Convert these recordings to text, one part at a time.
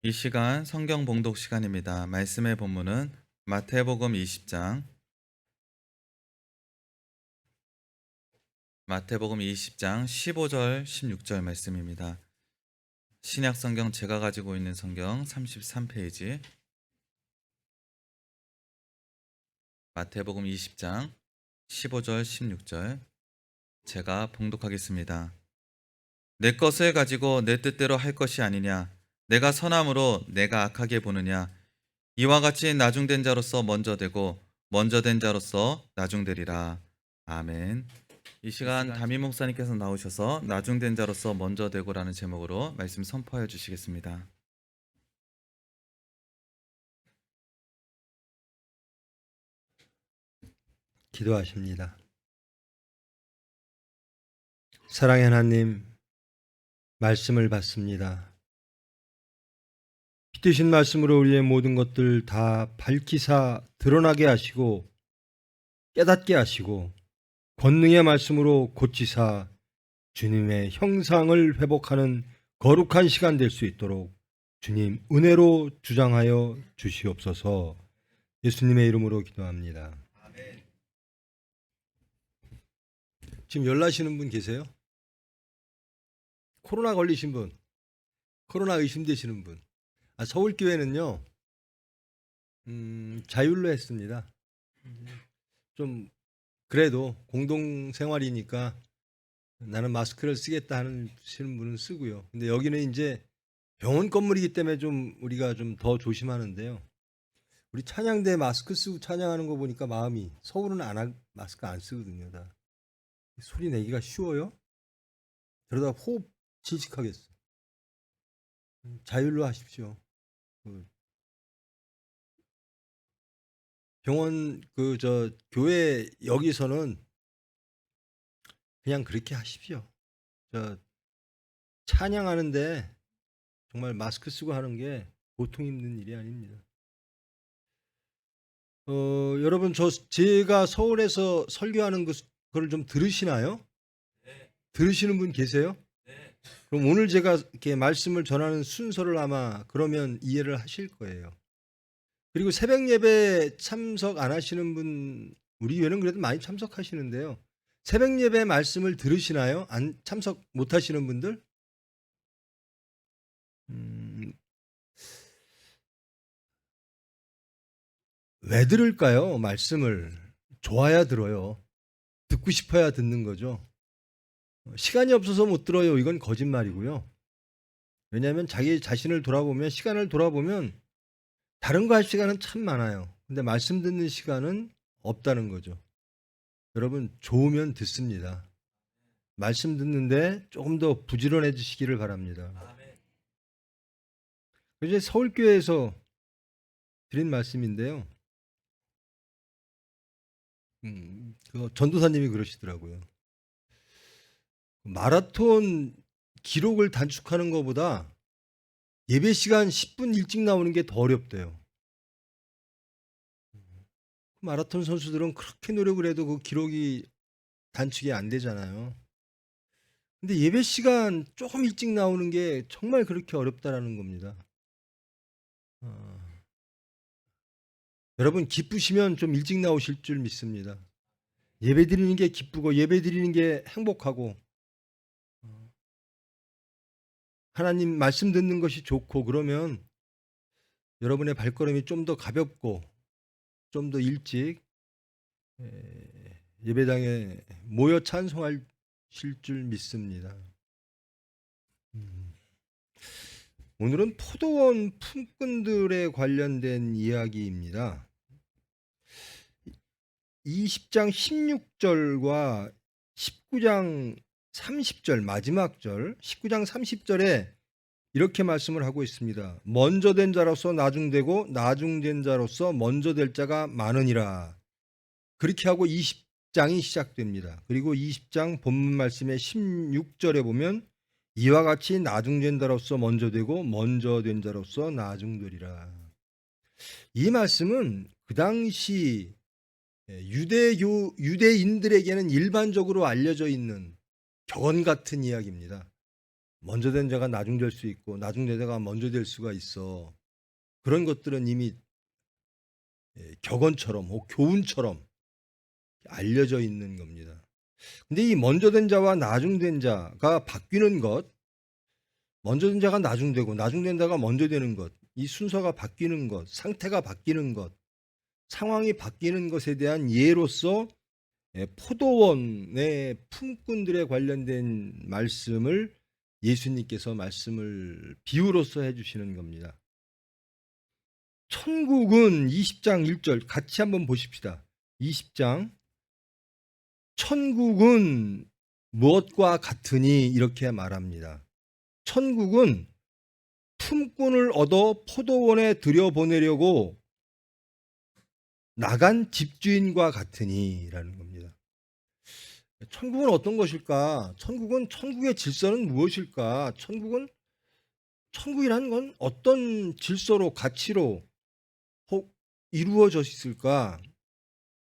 이 시간 성경 봉독 시간입니다. 말씀의 본문은 마태복음 20장 15절 16절 말씀입니다. 신약 성경 제가 가지고 있는 성경 33페이지 마태복음 20장 15절 16절 제가 봉독하겠습니다. 내 것을 가지고 내 뜻대로 할 것이 아니냐, 내가 선함으로 내가 악하게 보느냐, 이와 같이 나중된 자로서 먼저 되고 먼저 된 자로서 나중되리라. 아멘. 이 시간 담임 목사님께서 나오셔서 나중된 자로서 먼저 되고라는 제목으로 말씀 선포해 주시겠습니다. 기도하십니다. 사랑의 하나님, 말씀을 받습니다. 빛되신 말씀으로 우리의 모든 것들 다 밝히사 드러나게 하시고 깨닫게 하시고 권능의 말씀으로 고치사 주님의 형상을 회복하는 거룩한 시간 될 수 있도록 주님 은혜로 주장하여 주시옵소서. 예수님의 이름으로 기도합니다. 지금 연락하시는 분 계세요? 코로나 걸리신 분, 코로나 의심되시는 분. 서울교회는요, 자율로 했습니다. 좀 그래도 공동생활이니까 나는 마스크를 쓰겠다 하시는 분은 쓰고요. 근데 여기는 이제 병원 건물이기 때문에 좀 우리가 좀 더 조심하는데요. 우리 찬양대 마스크 쓰고 찬양하는 거 보니까 마음이, 서울은 마스크 안 쓰거든요. 다 소리 내기가 쉬워요. 그러다 호흡 질식하겠어. 자율로 하십시오. 병원 교회 여기서는 그냥 그렇게 하십시오. 찬양하는데 정말 마스크 쓰고 하는 게 보통 힘든 일이 아닙니다. 여러분 제가 서울에서 설교하는 그걸 좀 들으시나요? 네. 들으시는 분 계세요? 네. 그럼 오늘 제가 이렇게 말씀을 전하는 순서를 아마 그러면 이해를 하실 거예요. 그리고 새벽 예배 참석 안 하시는 분, 우리 교회는 그래도 많이 참석하시는데요. 새벽 예배 말씀을 들으시나요? 안 참석 못 하시는 분들? 왜 들을까요? 말씀을 좋아야 들어요. 듣고 싶어야 듣는 거죠. 시간이 없어서 못 들어요. 이건 거짓말이고요. 왜냐하면 자기 자신을 돌아보면, 시간을 돌아보면 다른 거 할 시간은 참 많아요. 근데 말씀 듣는 시간은 없다는 거죠. 여러분 좋으면 듣습니다. 말씀 듣는데 조금 더 부지런해지시기를 바랍니다. 이제 서울교회에서 드린 말씀인데요. 그 전도사님이 그러시더라고요. 마라톤 기록을 단축하는 것보다 예배 시간 10분 일찍 나오는 게 더 어렵대요. 마라톤 선수들은 그렇게 노력을 해도 그 기록이 단축이 안 되잖아요. 근데 예배 시간 조금 일찍 나오는 게 정말 그렇게 어렵다라는 겁니다. 여러분 기쁘시면 좀 일찍 나오실 줄 믿습니다. 예배 드리는 게 기쁘고 예배 드리는 게 행복하고 하나님 말씀 듣는 것이 좋고 그러면 여러분의 발걸음이 좀 더 가볍고 좀 더 일찍 예배당에 모여 찬송하실 줄 믿습니다. 오늘은 포도원 품꾼들에 관련된 이야기입니다. 20장 16절과 19장 30절 마지막 절 19장 30절에 이렇게 말씀을 하고 있습니다. 먼저 된 자로서 나중되고 나중된 자로서 먼저 될 자가 많으니라. 그렇게 하고 20장이 시작됩니다. 그리고 20장 본문 말씀의 16절에 보면 이와 같이 나중된 자로서 먼저 되고 먼저 된 자로서 나중되리라. 이 말씀은 그 당시 유대인들에게는 일반적으로 알려져 있는 격언 같은 이야기입니다. 먼저 된 자가 나중될 수 있고 나중 된 자가 먼저 될 수가 있어. 그런 것들은 이미 격언처럼 혹 교훈처럼 알려져 있는 겁니다. 근데 이 먼저 된 자와 나중 된 자가 바뀌는 것, 먼저 된 자가 나중 되고 나중 된 자가 먼저 되는 것, 이 순서가 바뀌는 것, 상태가 바뀌는 것, 상황이 바뀌는 것에 대한 예로서 포도원의 품꾼들에 관련된 말씀을 예수님께서 말씀을 비유로서 해주시는 겁니다. 천국은 20장 1절 같이 한번 보십시다. 20장 천국은 무엇과 같으니 이렇게 말합니다. 천국은 품꾼을 얻어 포도원에 들여보내려고 나간 집주인과 같으니라는 겁니다. 천국은 어떤 것일까? 천국의 질서는 무엇일까? 천국이라는 건 어떤 질서로 가치로 혹 이루어져 있을까?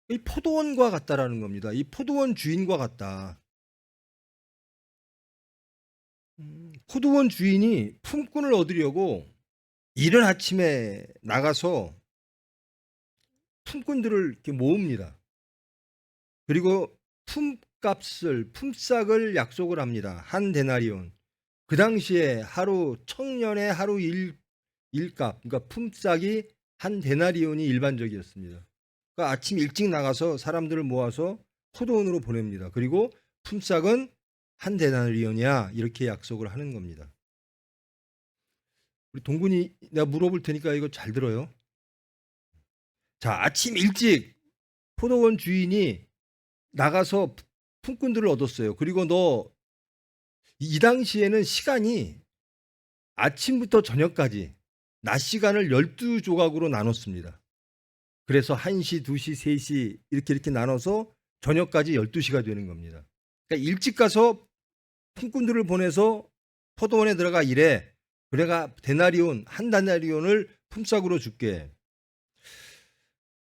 이 포도원과 같다라는 겁니다. 이 포도원 주인과 같다. 포도원 주인이 품꾼을 얻으려고 이른 아침에 나가서 품꾼들을 이렇게 모읍니다. 그리고 품삯을 약속을 합니다. 한 데나리온. 그 당시에 청년의 하루 일값, 그러니까 품삯이 한 데나리온이 일반적이었습니다. 그러니까 아침 일찍 나가서 사람들을 모아서 포도원으로 보냅니다. 그리고 품삯은 한 데나리온이야 이렇게 약속을 하는 겁니다. 우리 동군이 내가 물어볼 테니까 이거 잘 들어요. 자, 아침 일찍 포도원 주인이 나가서 품꾼들을 얻었어요. 그리고 이 당시에는 시간이 아침부터 저녁까지 낮 시간을 12조각으로 나눴습니다. 그래서 1시, 2시, 3시 이렇게 나눠서 저녁까지 12시가 되는 겁니다. 그러니까 일찍 가서 품꾼들을 보내서 포도원에 들어가 일해. 그래가 한 데나리온을 품삯으로 줄게.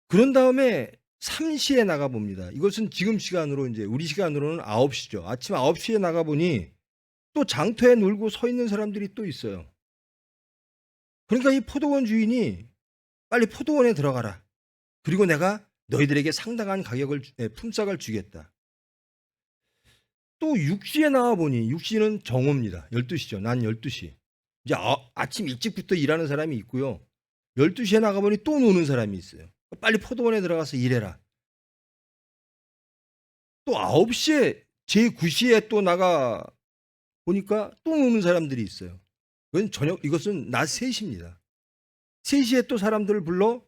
그런 다음에 3시에 나가 봅니다. 이것은 지금 시간으로 이제 우리 시간으로는 9시죠. 아침 9시에 나가 보니 또 장터에 놀고 서 있는 사람들이 또 있어요. 그러니까 이 포도원 주인이 빨리 포도원에 들어가라. 그리고 내가 너희들에게 상당한 품삯을 주겠다. 또 6시에 나와 보니 6시는 정오입니다. 12시죠. 난 12시. 이제 아침 일찍부터 일하는 사람이 있고요. 12시에 나가 보니 또 노는 사람이 있어요. 빨리 포도원에 들어가서 일해라. 또 9시에 제9시에 또 나가 보니까 또 노는 사람들이 있어요. 이것은 낮 3시입니다. 3시에 또 사람들을 불러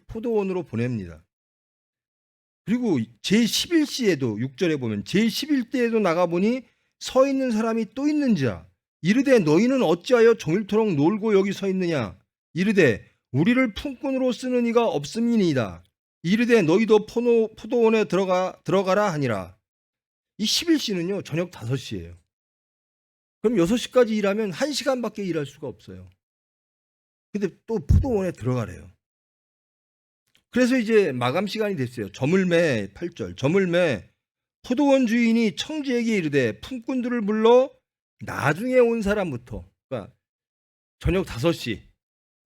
포도원으로 보냅니다. 그리고 제11시에도 6절에 보면 제11대에도 나가보니 서 있는 사람이 또 있는지라. 이르되 너희는 어찌하여 종일토록 놀고 여기 서 있느냐. 이르되 우리를 품꾼으로 쓰는 이가 없음이니이다. 이르되 너희도 포도원에 들어가라 하니라. 이 11시는요 저녁 5시예요. 그럼 6시까지 일하면 1시간밖에 일할 수가 없어요. 근데 또 포도원에 들어가래요. 그래서 이제 마감 시간이 됐어요. 저물매 8절. 저물매 포도원 주인이 청지에게 이르되 품꾼들을 불러 나중에 온 사람부터, 그러니까 저녁 5시,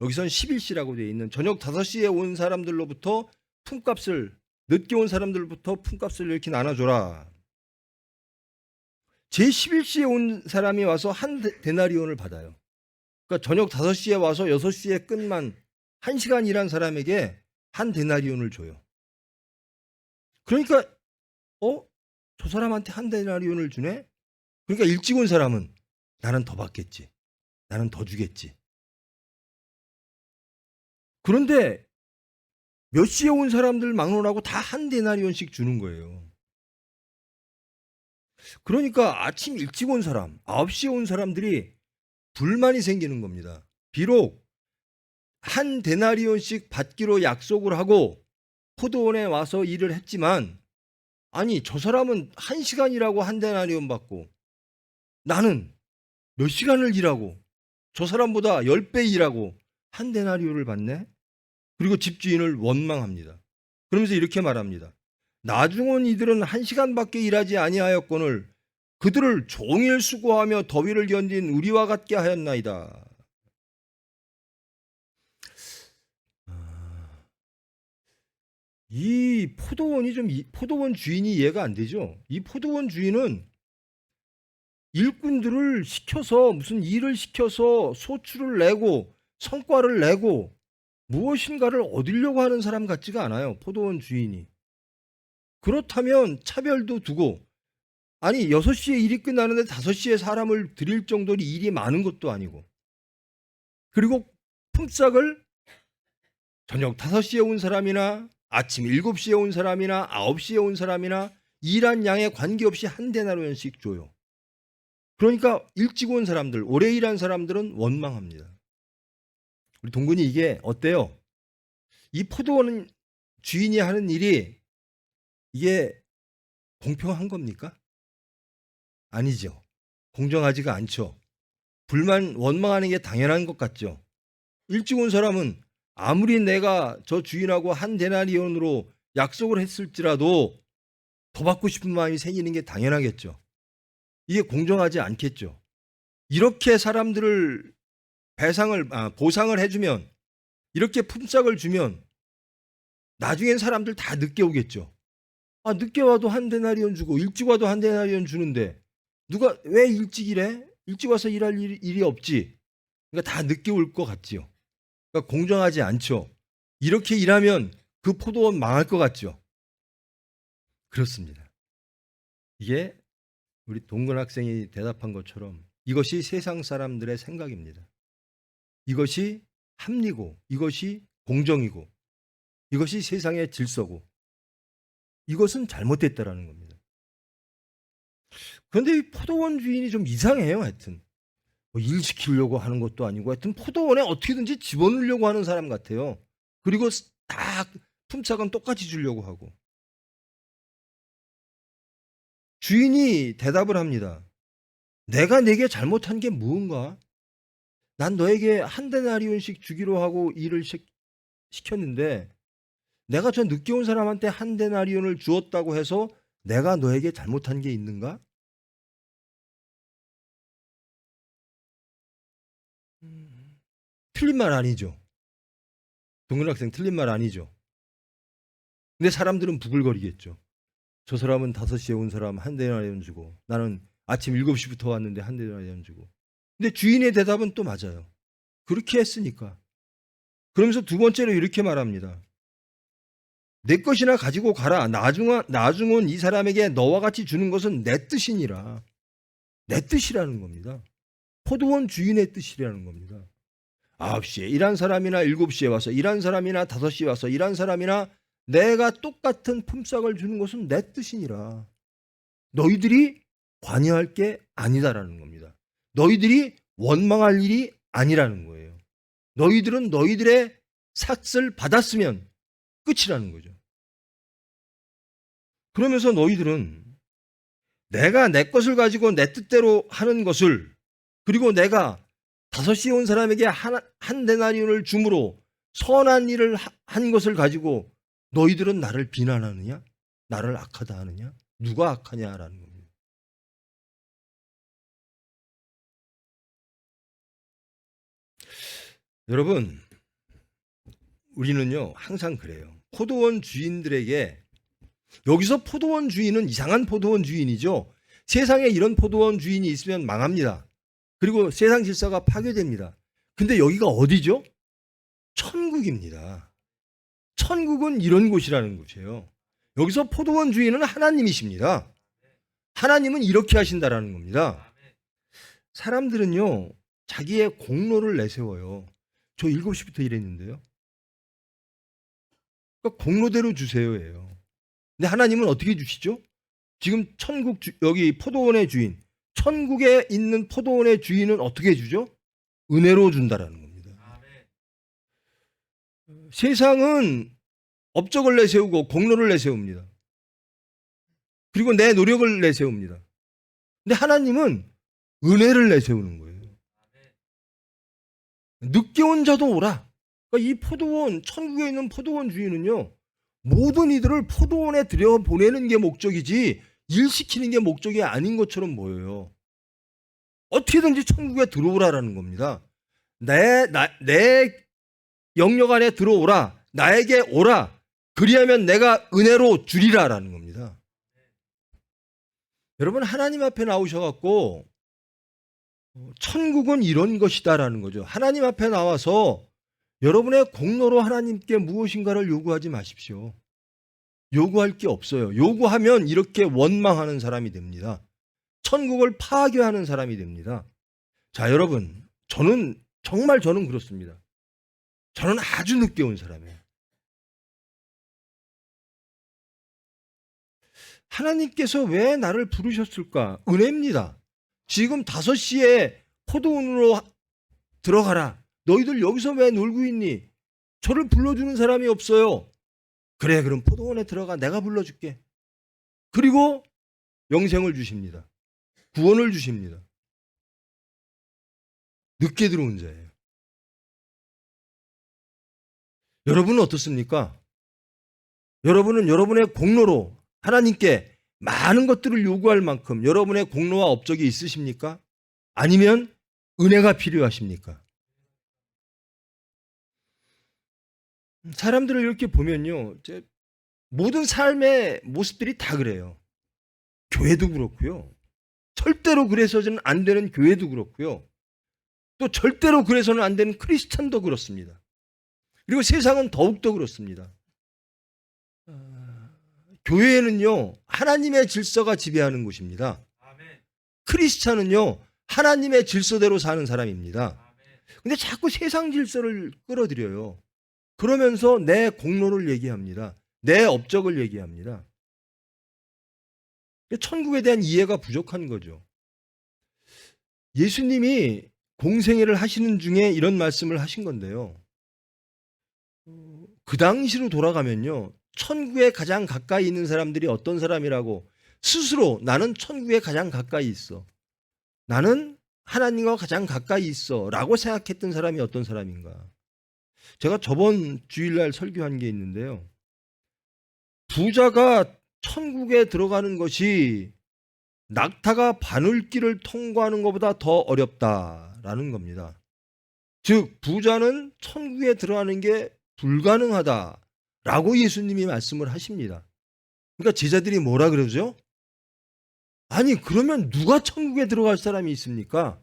여기선 11시라고 되어 있는 저녁 5시에 온 사람들로부터 늦게 온 사람들부터 품값을 이렇게 나눠줘라. 제11시에 온 사람이 와서 한 데나리온을 받아요. 그러니까 저녁 5시에 와서 6시에 끝만 1시간 일한 사람에게 한 데나리온을 줘요. 그러니까 저 사람한테 한 데나리온을 주네? 그러니까 일찍 온 사람은 나는 더 받겠지. 나는 더 주겠지. 그런데 몇 시에 온 사람들 막론하고 다 한 데나리온씩 주는 거예요. 그러니까 아침 일찍 온 사람, 9시에 온 사람들이 불만이 생기는 겁니다. 비록 한 데나리온씩 받기로 약속을 하고 포도원에 와서 일을 했지만, 아니 저 사람은 1시간이라고 한 데나리온 받고 나는 몇 시간을 일하고 저 사람보다 10배 일하고 한 데나리온을 받네? 그리고 집주인을 원망합니다. 그러면서 이렇게 말합니다. 나중 온 이들은 1시간밖에 일하지 아니하였거늘 그들을 종일 수고하며 더위를 견딘 우리와 같게 하였나이다. 이 포도원이 포도원 주인이 이해가 안 되죠. 이 포도원 주인은 일꾼들을 시켜서 무슨 일을 시켜서 소출을 내고 성과를 내고 무엇인가를 얻으려고 하는 사람 같지가 않아요. 포도원 주인이. 그렇다면 차별도 두고, 아니 6시에 일이 끝나는데 5시에 사람을 들일 정도로 일이 많은 것도 아니고, 그리고 품삯을 저녁 5시에 온 사람이나 아침 7시에 온 사람이나 9시에 온 사람이나 일한 양에 관계없이 한 데나리온씩 줘요. 그러니까 일찍 온 사람들, 오래 일한 사람들은 원망합니다. 우리 동근이 이게 어때요? 이 포도원 주인이 하는 일이 이게 공평한 겁니까? 아니죠. 공정하지가 않죠. 원망하는 게 당연한 것 같죠. 일찍 온 사람은 아무리 내가 저 주인하고 한 데나리온으로 약속을 했을지라도 더 받고 싶은 마음이 생기는 게 당연하겠죠. 이게 공정하지 않겠죠. 이렇게 사람들을 보상을 해주면, 이렇게 품삯을 주면 나중엔 사람들 다 늦게 오겠죠. 아, 늦게 와도 한 데나리온 주고 일찍 와도 한 데나리온 주는데 누가 왜 일찍 일해? 일찍 와서 일할 일이 없지. 그러니까 다 늦게 올 것 같지요. 그러니까 공정하지 않죠. 이렇게 일하면 그 포도원 망할 것 같죠. 그렇습니다. 이게 우리 동근 학생이 대답한 것처럼 이것이 세상 사람들의 생각입니다. 이것이 합리고, 이것이 공정이고, 이것이 세상의 질서고, 이것은 잘못됐다라는 겁니다. 그런데 이 포도원 주인이 좀 이상해요. 하여튼 뭐 일 시키려고 하는 것도 아니고, 하여튼 포도원에 어떻게든지 집어넣으려고 하는 사람 같아요. 그리고 다 품삯은 똑같이 주려고 하고. 주인이 대답을 합니다. 내가 네게 잘못한 게 무언가? 난 너에게 한 데나리온씩 주기로 하고 일을 시켰는데 내가 저 늦게 온 사람한테 한 데나리온을 주었다고 해서 내가 너에게 잘못한 게 있는가? 틀린 말 아니죠. 동근 학생 틀린 말 아니죠. 근데 사람들은 부글거리겠죠. 저 사람은 5시에 온 사람 한 데나리온 주고 나는 아침 7시부터 왔는데 한 데나리온 주고. 근데 주인의 대답은 또 맞아요. 그렇게 했으니까. 그러면서 두 번째로 이렇게 말합니다. 내 것이나 가지고 가라. 나중 온 이 사람에게 너와 같이 주는 것은 내 뜻이니라. 내 뜻이라는 겁니다. 포도원 주인의 뜻이라는 겁니다. 9시에 일한 사람이나 7시에 와서 일한 사람이나 5시에 와서 일한 사람이나 내가 똑같은 품삯을 주는 것은 내 뜻이니라. 너희들이 관여할 게 아니다라는 겁니다. 너희들이 원망할 일이 아니라는 거예요. 너희들은 너희들의 삭을 받았으면 끝이라는 거죠. 그러면서 너희들은 내가 내 것을 가지고 내 뜻대로 하는 것을, 그리고 내가 5시에 온 사람에게 한 데나리온을 줌으로 선한 일을 한 것을 가지고 너희들은 나를 비난하느냐? 나를 악하다 하느냐? 누가 악하냐라는 겁니다. 여러분, 우리는요 항상 그래요. 포도원 주인들에게, 여기서 포도원 주인은 이상한 포도원 주인이죠. 세상에 이런 포도원 주인이 있으면 망합니다. 그리고 세상 질서가 파괴됩니다. 근데 여기가 어디죠? 천국입니다. 천국은 이런 곳이라는 곳이에요. 여기서 포도원 주인은 하나님이십니다. 하나님은 이렇게 하신다라는 겁니다. 사람들은요 자기의 공로를 내세워요. 저 7시부터 일했는데요. 그러니까 공로대로 주세요예요. 근데 하나님은 어떻게 주시죠? 지금 여기 포도원의 주인, 천국에 있는 포도원의 주인은 어떻게 주죠? 은혜로 준다라는 겁니다. 세상은 업적을 내세우고 공로를 내세웁니다. 그리고 내 노력을 내세웁니다. 근데 하나님은 은혜를 내세우는 거예요. 늦게 온 자도 오라. 그러니까 이 포도원, 천국에 있는 포도원 주인은요 모든 이들을 포도원에 들여보내는 게 목적이지 일 시키는 게 목적이 아닌 것처럼 보여요. 어떻게든지 천국에 들어오라라는 겁니다. 내 영역 안에 들어오라. 나에게 오라. 그리하면 내가 은혜로 주리라라는 겁니다. 여러분, 하나님 앞에 나오셔갖고 천국은 이런 것이다라는 거죠. 하나님 앞에 나와서 여러분의 공로로 하나님께 무엇인가를 요구하지 마십시오. 요구할 게 없어요. 요구하면 이렇게 원망하는 사람이 됩니다. 천국을 파괴하는 사람이 됩니다. 자, 여러분, 저는 그렇습니다. 저는 아주 늦게 온 사람이에요. 하나님께서 왜 나를 부르셨을까? 은혜입니다. 지금 5시에 포도원으로 들어가라. 너희들 여기서 왜 놀고 있니? 저를 불러주는 사람이 없어요. 그래, 그럼 포도원에 들어가. 내가 불러줄게. 그리고 영생을 주십니다. 구원을 주십니다. 늦게 들어온 자예요. 여러분은 어떻습니까? 여러분은 여러분의 공로로 하나님께 많은 것들을 요구할 만큼 여러분의 공로와 업적이 있으십니까? 아니면 은혜가 필요하십니까? 사람들을 이렇게 보면요, 모든 삶의 모습들이 다 그래요. 교회도 그렇고요. 절대로 그래서는 안 되는 교회도 그렇고요. 또 절대로 그래서는 안 되는 크리스찬도 그렇습니다. 그리고 세상은 더욱더 그렇습니다. 교회는요, 하나님의 질서가 지배하는 곳입니다. 크리스찬은요, 하나님의 질서대로 사는 사람입니다. 근데 자꾸 세상 질서를 끌어들여요. 그러면서 내 공로를 얘기합니다. 내 업적을 얘기합니다. 천국에 대한 이해가 부족한 거죠. 예수님이 공생애를 하시는 중에 이런 말씀을 하신 건데요. 그 당시로 돌아가면요, 천국에 가장 가까이 있는 사람들이 어떤 사람이라고 스스로 나는 천국에 가장 가까이 있어. 나는 하나님과 가장 가까이 있어 라고 생각했던 사람이 어떤 사람인가. 제가 저번 주일날 설교한 게 있는데요. 부자가 천국에 들어가는 것이 낙타가 바늘길을 통과하는 것보다 더 어렵다라는 겁니다. 즉 부자는 천국에 들어가는 게 불가능하다라고 예수님이 말씀을 하십니다. 그러니까 제자들이 뭐라 그러죠? 아니, 그러면 누가 천국에 들어갈 사람이 있습니까?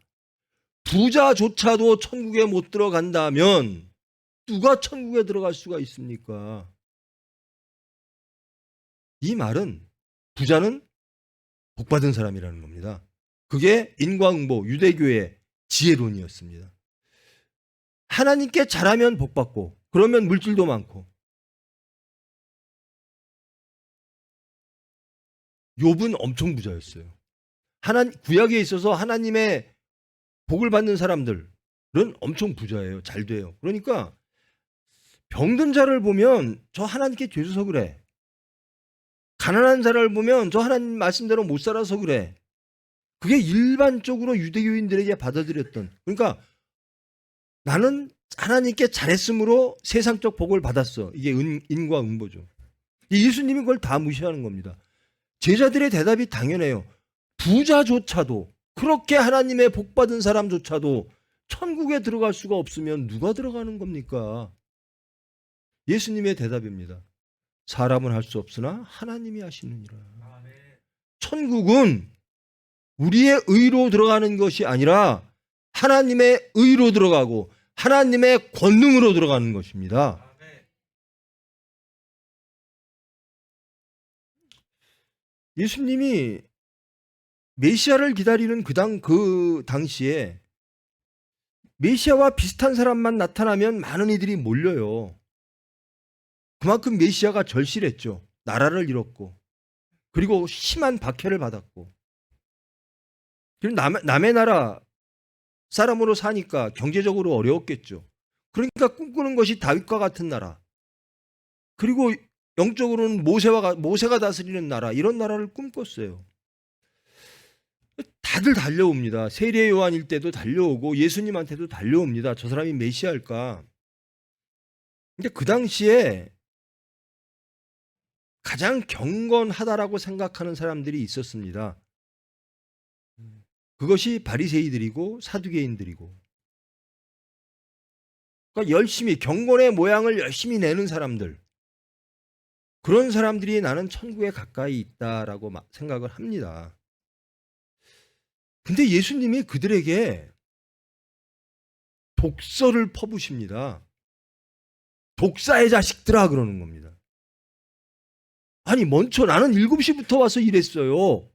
부자조차도 천국에 못 들어간다면 누가 천국에 들어갈 수가 있습니까? 이 말은 부자는 복받은 사람이라는 겁니다. 그게 인과응보, 유대교의 지혜론이었습니다. 하나님께 잘하면 복받고, 그러면 물질도 많고. 욥은 엄청 부자였어요. 구약에 있어서 하나님의 복을 받는 사람들은 엄청 부자예요. 잘 돼요. 그러니까 병든 자를 보면 저 하나님께 죄져서 그래. 가난한 자를 보면 저 하나님 말씀대로 못 살아서 그래. 그게 일반적으로 유대교인들에게 받아들였던, 그러니까 나는 하나님께 잘했으므로 세상적 복을 받았어. 이게 인과응보죠. 예수님이 그걸 다 무시하는 겁니다. 제자들의 대답이 당연해요. 부자조차도, 그렇게 하나님의 복받은 사람조차도 천국에 들어갈 수가 없으면 누가 들어가는 겁니까? 예수님의 대답입니다. 사람은 할 수 없으나 하나님이 하시느니라. 천국은 우리의 의로 들어가는 것이 아니라 하나님의 의로 들어가고 하나님의 권능으로 들어가는 것입니다. 예수님이 메시아를 기다리는 그 당시에 메시아와 비슷한 사람만 나타나면 많은 이들이 몰려요. 그만큼 메시아가 절실했죠. 나라를 잃었고, 그리고 심한 박해를 받았고, 그리고 남의 나라 사람으로 사니까 경제적으로 어려웠겠죠. 그러니까 꿈꾸는 것이 다윗과 같은 나라, 그리고 영적으로는 모세가 다스리는 나라, 이런 나라를 꿈꿨어요. 다들 달려옵니다. 세례 요한일 때도 달려오고 예수님한테도 달려옵니다. 저 사람이 메시아일까? 근데 그 당시에 가장 경건하다라고 생각하는 사람들이 있었습니다. 그것이 바리새이들이고 사두개인들이고, 그러니까 열심히 경건의 모양을 열심히 내는 사람들, 그런 사람들이 나는 천국에 가까이 있다라고 생각을 합니다. 근데 예수님이 그들에게 독설을 퍼부십니다. 독사의 자식들아 그러는 겁니다. 아니 먼저 나는 7시부터 와서 일했어요.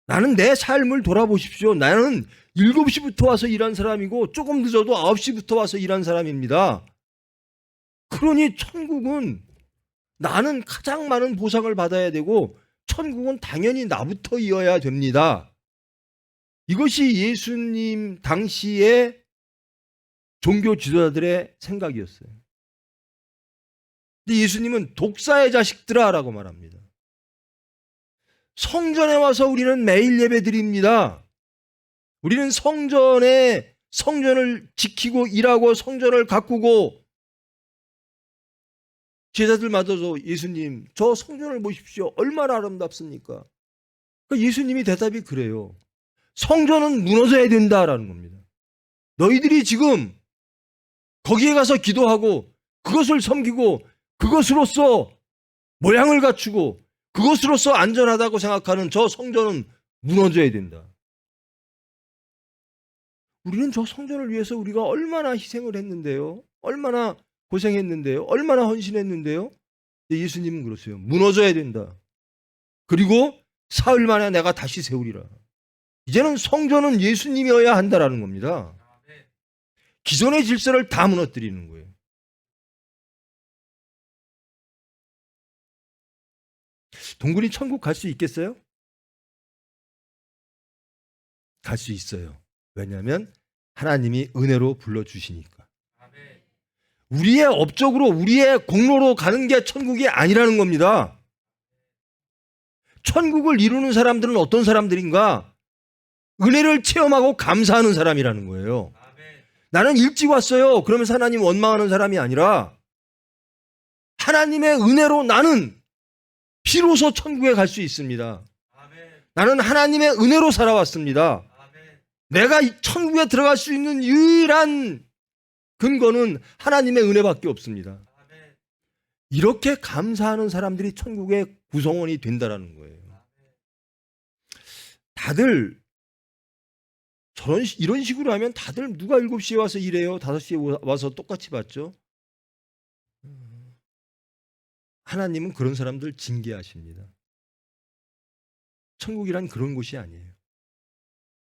나는 내 삶을 돌아보십시오. 나는 7시부터 와서 일한 사람이고 조금 늦어도 9시부터 와서 일한 사람입니다. 그러니 천국은 나는 가장 많은 보상을 받아야 되고 천국은 당연히 나부터 이어야 됩니다. 이것이 예수님 당시의 종교 지도자들의 생각이었어요. 근데 예수님은 독사의 자식들아 라고 말합니다. 성전에 와서 우리는 매일 예배 드립니다. 우리는 성전을 지키고 일하고 성전을 가꾸고, 제자들마저도 예수님 저 성전을 보십시오. 얼마나 아름답습니까? 그러니까 예수님이 대답이 그래요. 성전은 무너져야 된다라는 겁니다. 너희들이 지금 거기에 가서 기도하고 그것을 섬기고 그것으로서 모양을 갖추고 그것으로서 안전하다고 생각하는 저 성전은 무너져야 된다. 우리는 저 성전을 위해서 우리가 얼마나 희생을 했는데요. 얼마나 고생했는데요. 얼마나 헌신했는데요. 예수님은 그러세요. 무너져야 된다. 그리고 사흘 만에 내가 다시 세우리라. 이제는 성전은 예수님이어야 한다라는 겁니다. 기존의 질서를 다 무너뜨리는 거예요. 동굴이 천국 갈 수 있겠어요? 갈 수 있어요. 왜냐하면 하나님이 은혜로 불러주시니까. 우리의 업적으로 우리의 공로로 가는 게 천국이 아니라는 겁니다. 천국을 이루는 사람들은 어떤 사람들인가? 은혜를 체험하고 감사하는 사람이라는 거예요. 나는 일찍 왔어요. 그러면서 하나님 원망하는 사람이 아니라 하나님의 은혜로 나는 비로소 천국에 갈 수 있습니다. 나는 하나님의 은혜로 살아왔습니다. 내가 천국에 들어갈 수 있는 유일한 근거는 하나님의 은혜밖에 없습니다. 이렇게 감사하는 사람들이 천국의 구성원이 된다는 거예요. 다들 이런 식으로 하면 다들 누가 7시에 와서 일해요? 5시에 와서 똑같이 받죠? 하나님은 그런 사람들 징계하십니다. 천국이란 그런 곳이 아니에요.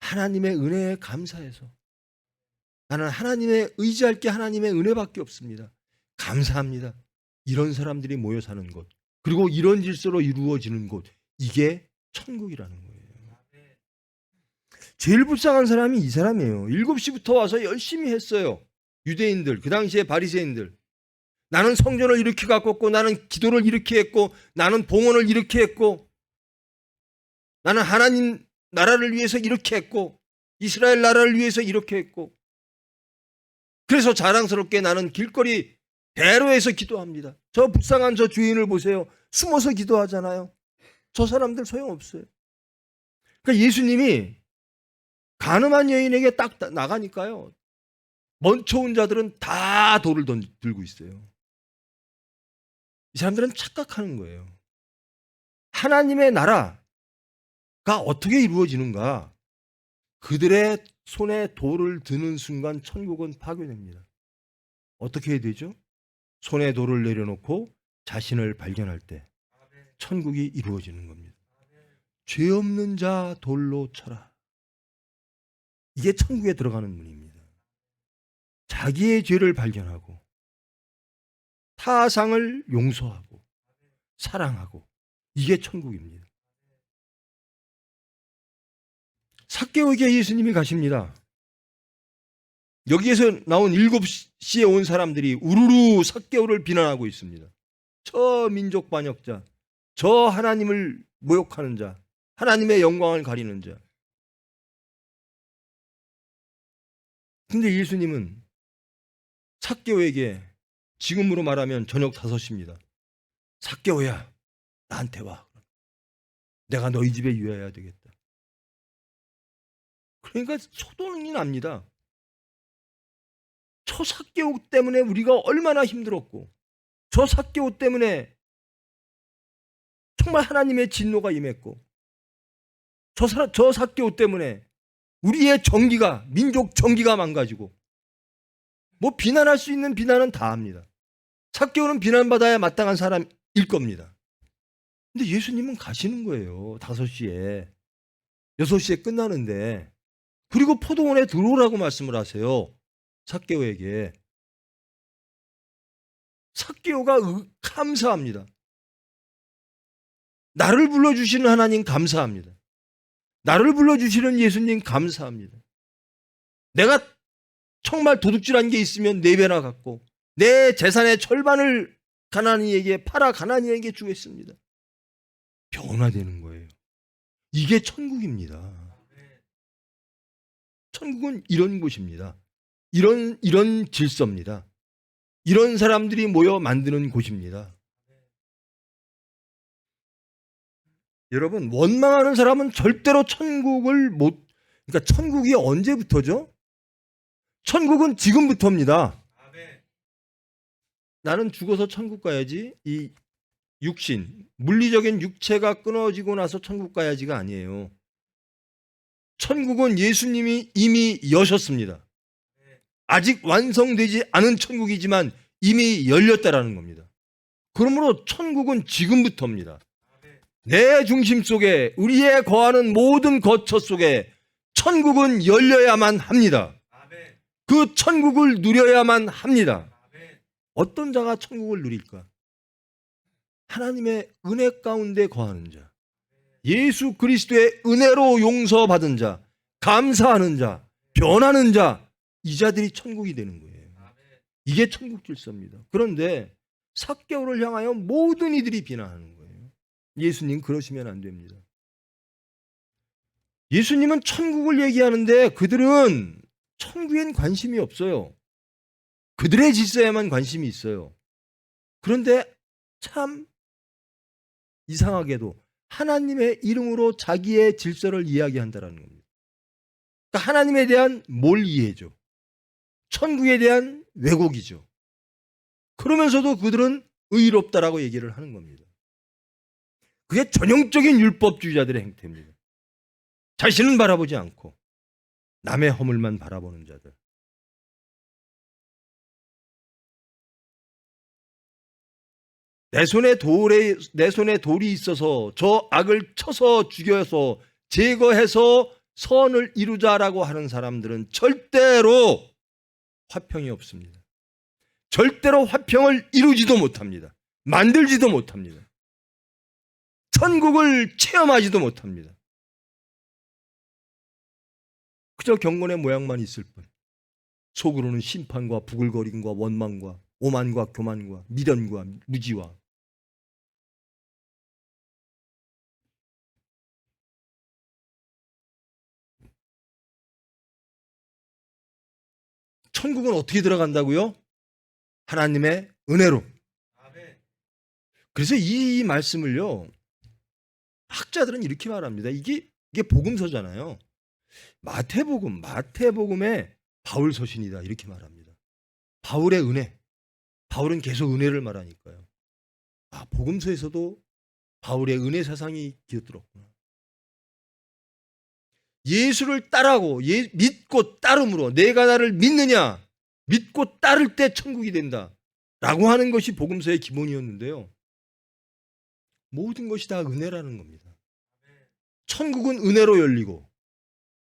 하나님의 은혜에 감사해서, 나는 하나님의 의지할 게 하나님의 은혜밖에 없습니다. 감사합니다. 이런 사람들이 모여 사는 곳, 그리고 이런 질서로 이루어지는 곳, 이게 천국이라는 거예요. 제일 불쌍한 사람이 이 사람이에요. 7시부터 와서 열심히 했어요. 유대인들, 그 당시에 바리새인들. 나는 성전을 이렇게 가꿨고, 나는 기도를 이렇게 했고, 나는 봉헌을 이렇게 했고, 나는 하나님 나라를 위해서 이렇게 했고, 이스라엘 나라를 위해서 이렇게 했고, 그래서 자랑스럽게 나는 길거리 대로에서 기도합니다. 저 불쌍한 저 주인을 보세요. 숨어서 기도하잖아요. 저 사람들 소용없어요. 그러니까 예수님이 가늠한 여인에게 딱 나가니까요, 먼저 온 자들은 다 돌을 들고 있어요. 이 사람들은 착각하는 거예요. 하나님의 나라가 어떻게 이루어지는가? 그들의 손에 돌을 드는 순간 천국은 파괴됩니다. 어떻게 해야 되죠? 손에 돌을 내려놓고 자신을 발견할 때 천국이 이루어지는 겁니다. 죄 없는 자 돌로 쳐라. 이게 천국에 들어가는 문입니다. 자기의 죄를 발견하고 타상을 용서하고 사랑하고, 이게 천국입니다. 삭개오에게 예수님이 가십니다. 여기에서 나온 7시에 온 사람들이 우르르 삭개오를 비난하고 있습니다. 저 민족 반역자, 저 하나님을 모욕하는 자, 하나님의 영광을 가리는 자. 근데 예수님은 삭개오에게 지금으로 말하면 저녁 5시입니다. 삭개오야, 나한테 와. 내가 너희 집에 유해해야 되겠다. 그러니까 소동이 납니다. 저 삭개오 때문에 우리가 얼마나 힘들었고, 저 삭개오 때문에 정말 하나님의 진노가 임했고, 저 삭개오 때문에 우리의 정기가, 민족 정기가 망가지고, 뭐 비난할 수 있는 비난은 다 합니다. 삭개오는 비난받아야 마땅한 사람일 겁니다. 근데 예수님은 가시는 거예요. 5시에. 6시에 끝나는데. 그리고 포도원에 들어오라고 말씀을 하세요. 삭개오에게. 삭개오가 감사합니다. 나를 불러주시는 하나님 감사합니다. 나를 불러주시는 예수님 감사합니다. 내가 정말 도둑질한 게 있으면 4배나 갚고 내 재산의 절반을 가난이에게 팔아 가난이에게 주겠습니다. 변화되는 거예요. 이게 천국입니다. 천국은 이런 곳입니다. 이런 질서입니다. 이런 사람들이 모여 만드는 곳입니다. 여러분, 원망하는 사람은 절대로 천국을 못, 그러니까 천국이 언제부터죠? 천국은 지금부터입니다. 나는 죽어서 천국 가야지. 이 육신, 물리적인 육체가 끊어지고 나서 천국 가야지가 아니에요. 천국은 예수님이 이미 여셨습니다. 아직 완성되지 않은 천국이지만 이미 열렸다라는 겁니다. 그러므로 천국은 지금부터입니다. 내 중심 속에 우리의 거하는 모든 거처 속에 천국은 열려야만 합니다. 그 천국을 누려야만 합니다. 어떤 자가 천국을 누릴까? 하나님의 은혜 가운데 거하는 자, 예수 그리스도의 은혜로 용서받은 자, 감사하는 자, 변하는 자, 이 자들이 천국이 되는 거예요. 이게 천국 질서입니다. 그런데 삭개오를 향하여 모든 이들이 비난하는 거예요. 예수님 그러시면 안 됩니다. 예수님은 천국을 얘기하는데 그들은 천국엔 관심이 없어요. 그들의 질서에만 관심이 있어요. 그런데 참 이상하게도 하나님의 이름으로 자기의 질서를 이야기한다는 겁니다. 그러니까 하나님에 대한 뭘 이해죠? 천국에 대한 왜곡이죠. 그러면서도 그들은 의롭다라고 얘기를 하는 겁니다. 그게 전형적인 율법주의자들의 행태입니다. 자신은 바라보지 않고 남의 허물만 바라보는 자들. 내 손에 돌이 있어서 저 악을 쳐서 죽여서 제거해서 선을 이루자라고 하는 사람들은 절대로 화평이 없습니다. 절대로 화평을 이루지도 못합니다. 만들지도 못합니다. 천국을 체험하지도 못합니다. 그저 경건의 모양만 있을 뿐 속으로는 심판과 부글거림과 원망과 오만과 교만과 미련과 무지와 천국은 어떻게 들어간다고요? 하나님의 은혜로. 그래서 이 말씀을요, 학자들은 이렇게 말합니다. 이게 복음서잖아요. 마태복음에 바울 서신이다 이렇게 말합니다. 바울의 은혜. 바울은 계속 은혜를 말하니까요. 아, 복음서에서도 바울의 은혜 사상이 기어들었구나. 예수를 따라고 믿고 따름으로 내가 나를 믿느냐 믿고 따를 때 천국이 된다 라고 하는 것이 복음서의 기본이었는데요. 모든 것이 다 은혜라는 겁니다. 천국은 은혜로 열리고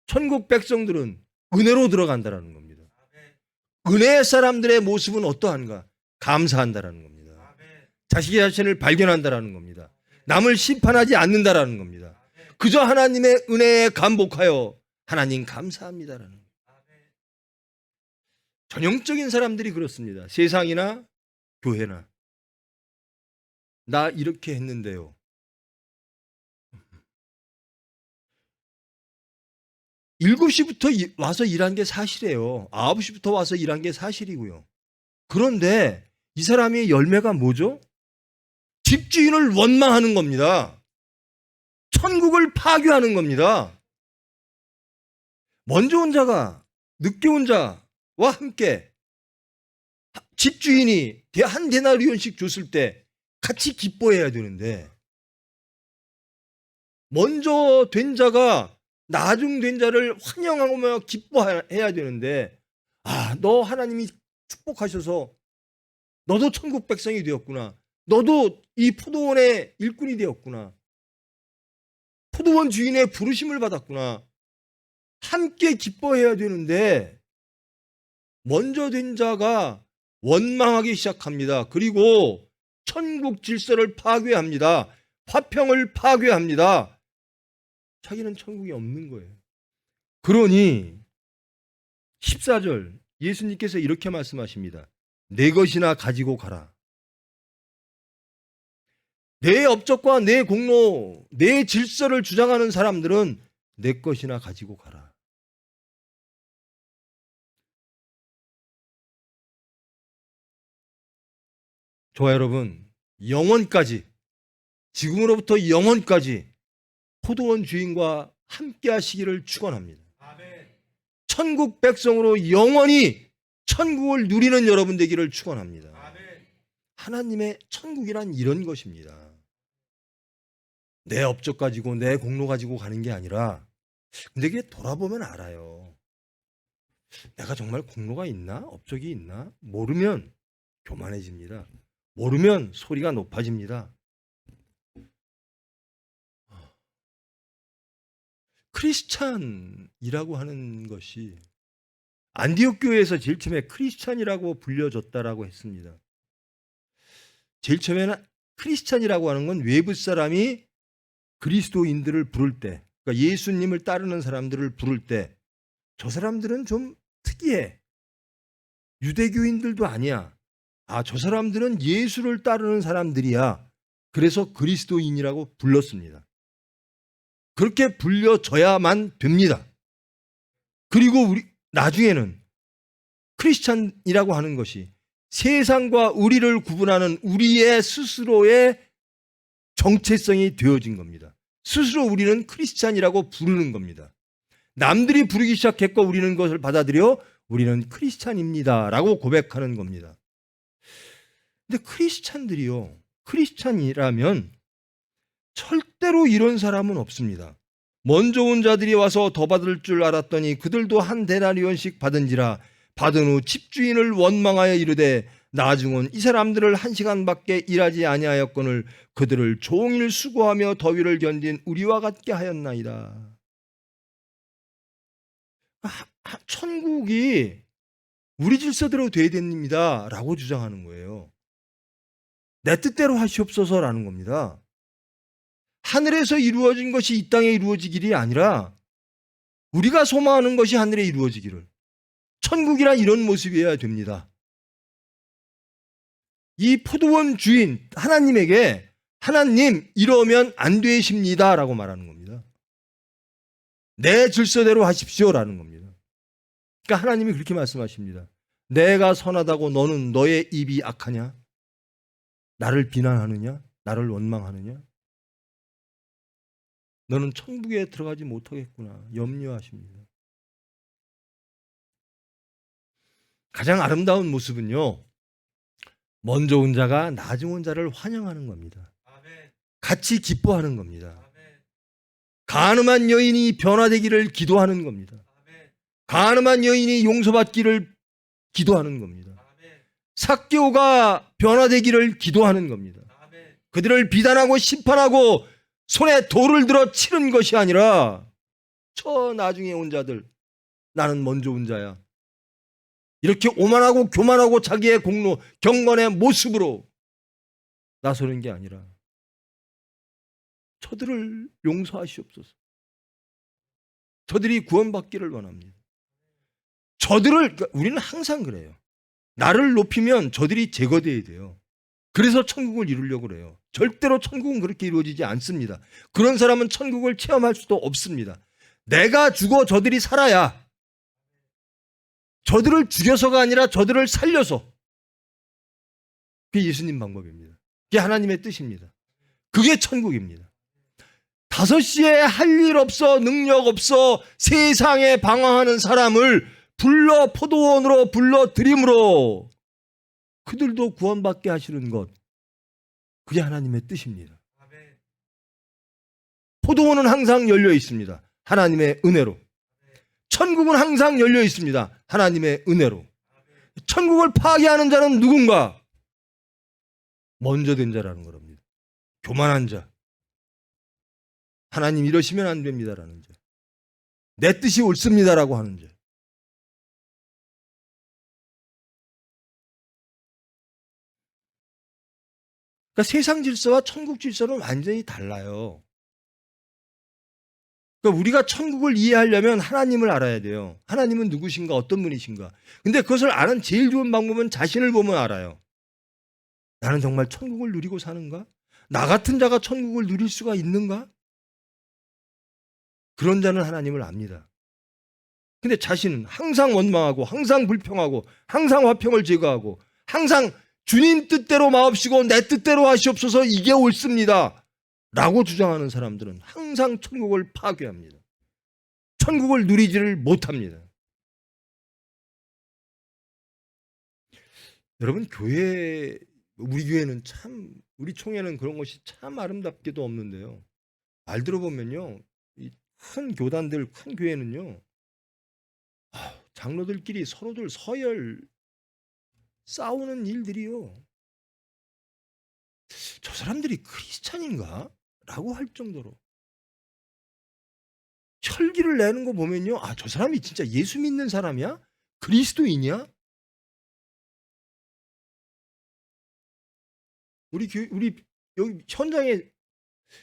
천국 백성들은 은혜로 들어간다라는 겁니다. 은혜의 사람들의 모습은 어떠한가? 감사한다라는 겁니다. 자기 자신을 발견한다라는 겁니다. 남을 심판하지 않는다라는 겁니다. 그저 하나님의 은혜에 감복하여 하나님 감사합니다라는 겁니다. 전형적인 사람들이 그렇습니다. 세상이나 교회나 나 이렇게 했는데요. 7시부터 와서 일한 게 사실이에요. 9시부터 와서 일한 게 사실이고요. 그런데 이 사람의 열매가 뭐죠? 집주인을 원망하는 겁니다. 천국을 파괴하는 겁니다. 먼저 온 자가 늦게 온 자와 함께 집주인이 한 데나리온씩 줬을 때 같이 기뻐해야 되는데, 먼저 된 자가 나중 된 자를 환영하며 기뻐해야 되는데, 너 하나님이 축복하셔서 너도 천국 백성이 되었구나, 너도 이 포도원의 일꾼이 되었구나, 포도원 주인의 부르심을 받았구나, 함께 기뻐해야 되는데 먼저 된 자가 원망하기 시작합니다. 그리고 천국 질서를 파괴합니다. 화평을 파괴합니다. 자기는 천국이 없는 거예요. 그러니 14절 예수님께서 이렇게 말씀하십니다. 내 것이나 가지고 가라. 내 업적과 내 공로, 내 질서를 주장하는 사람들은 내 것이나 가지고 가라. 저와 여러분, 영원까지, 지금으로부터 영원까지 포도원 주인과 함께 하시기를 축원합니다. 천국 백성으로 영원히 천국을 누리는 여러분 되기를 축원합니다. 하나님의 천국이란 이런 것입니다. 내 업적 가지고 내 공로 가지고 가는 게 아니라, 근데 그게 돌아보면 알아요. 내가 정말 공로가 있나? 업적이 있나? 모르면 교만해집니다. 모르면 소리가 높아집니다. 크리스찬이라고 하는 것이 안디옥 교회에서 제일 처음에 크리스찬이라고 불려졌다라고 했습니다. 제일 처음에는 크리스찬이라고 하는 건 외부 사람이 그리스도인들을 부를 때, 그러니까 예수님을 따르는 사람들을 부를 때, 저 사람들은 좀 특이해, 유대교인들도 아니야, 저 사람들은 예수를 따르는 사람들이야, 그래서 그리스도인이라고 불렀습니다. 그렇게 불려져야만 됩니다. 그리고 나중에는 크리스찬이라고 하는 것이 세상과 우리를 구분하는 우리의 스스로의 정체성이 되어진 겁니다. 스스로 우리는 크리스찬이라고 부르는 겁니다. 남들이 부르기 시작했고 우리는 그것을 받아들여 우리는 크리스찬입니다 라고 고백하는 겁니다. 근데 크리스찬들이요, 크리스찬이라면 절대로 이런 사람은 없습니다. 먼저 온 자들이 와서 더 받을 줄 알았더니 그들도 한 데나리온씩 받은지라. 받은 후 집주인을 원망하여 이르되 나중은 이 사람들을 1시간밖에 일하지 아니하였거늘 그들을 종일 수고하며 더위를 견딘 우리와 같게 하였나이다. 천국이 우리 질서대로 돼야 됩니다 라고 주장하는 거예요. 내 뜻대로 하시옵소서라는 겁니다. 하늘에서 이루어진 것이 이 땅에 이루어지길이 아니라 우리가 소망하는 것이 하늘에 이루어지기를, 천국이란 이런 모습이어야 됩니다. 이 포도원 주인 하나님에게 하나님 이러면 안 되십니다 라고 말하는 겁니다. 내 질서대로 하십시오라는 겁니다. 그러니까 하나님이 그렇게 말씀하십니다. 내가 선하다고 너는 너의 입이 악하냐? 나를 비난하느냐? 나를 원망하느냐? 너는 천국에 들어가지 못하겠구나 염려하십니다. 가장 아름다운 모습은요, 먼저 온 자가 나중 온 자를 환영하는 겁니다. 같이 기뻐하는 겁니다. 간음한 여인이 변화되기를 기도하는 겁니다. 간음한 여인이 용서받기를 기도하는 겁니다. 삭개오가 변화되기를 기도하는 겁니다. 그들을 비단하고 심판하고 손에 돌을 들어 치는 것이 아니라 저 나중에 온 자들, 나는 먼저 온 자야, 이렇게 오만하고 교만하고 자기의 공로 경건의 모습으로 나서는 게 아니라 저들을 용서하시옵소서, 저들이 구원받기를 원합니다. 그러니까 우리는 항상 그래요. 나를 높이면 저들이 제거돼야 돼요. 그래서 천국을 이루려고 그래요. 절대로 천국은 그렇게 이루어지지 않습니다. 그런 사람은 천국을 체험할 수도 없습니다. 내가 죽어 저들이 살아야, 저들을 죽여서가 아니라 저들을 살려서, 그게 예수님 방법입니다. 그게 하나님의 뜻입니다. 그게 천국입니다. 5시에 할 일 없어, 능력 없어, 세상에 방황하는 사람을 불러 포도원으로 불러들임으로 그들도 구원받게 하시는 것, 그게 하나님의 뜻입니다. 포도원은 항상 열려 있습니다. 하나님의 은혜로. 천국은 항상 열려 있습니다. 하나님의 은혜로. 천국을 파괴하는 자는 누군가? 먼저 된 자라는 겁니다. 교만한 자. 하나님 이러시면 안 됩니다라는 자. 내 뜻이 옳습니다라고 하는 자. 그러니까 세상 질서와 천국 질서는 완전히 달라요. 그러니까 우리가 천국을 이해하려면 하나님을 알아야 돼요. 하나님은 누구신가, 어떤 분이신가. 근데 그것을 아는 제일 좋은 방법은 자신을 보면 알아요. 나는 정말 천국을 누리고 사는가? 나 같은 자가 천국을 누릴 수가 있는가? 그런 자는 하나님을 압니다. 근데 자신은 항상 원망하고 항상 불평하고 항상 화평을 제거하고 항상 주님 뜻대로 마옵시고 내 뜻대로 하시옵소서, 이게 옳습니다 라고 주장하는 사람들은 항상 천국을 파괴합니다. 천국을 누리지를 못합니다. 여러분, 우리 교회는 참, 우리 총회는 그런 것이 참 아름답게도 없는데요. 말 들어보면요, 이 큰 교단들, 큰 교회는요, 장로들끼리 서로들 서열 싸우는 일들이요. 저 사람들이 크리스찬인가? 라고 할 정도로 혈기를 내는 거 보면요, 저 사람이 진짜 예수 믿는 사람이야? 그리스도인이야? 우리 여기 현장에,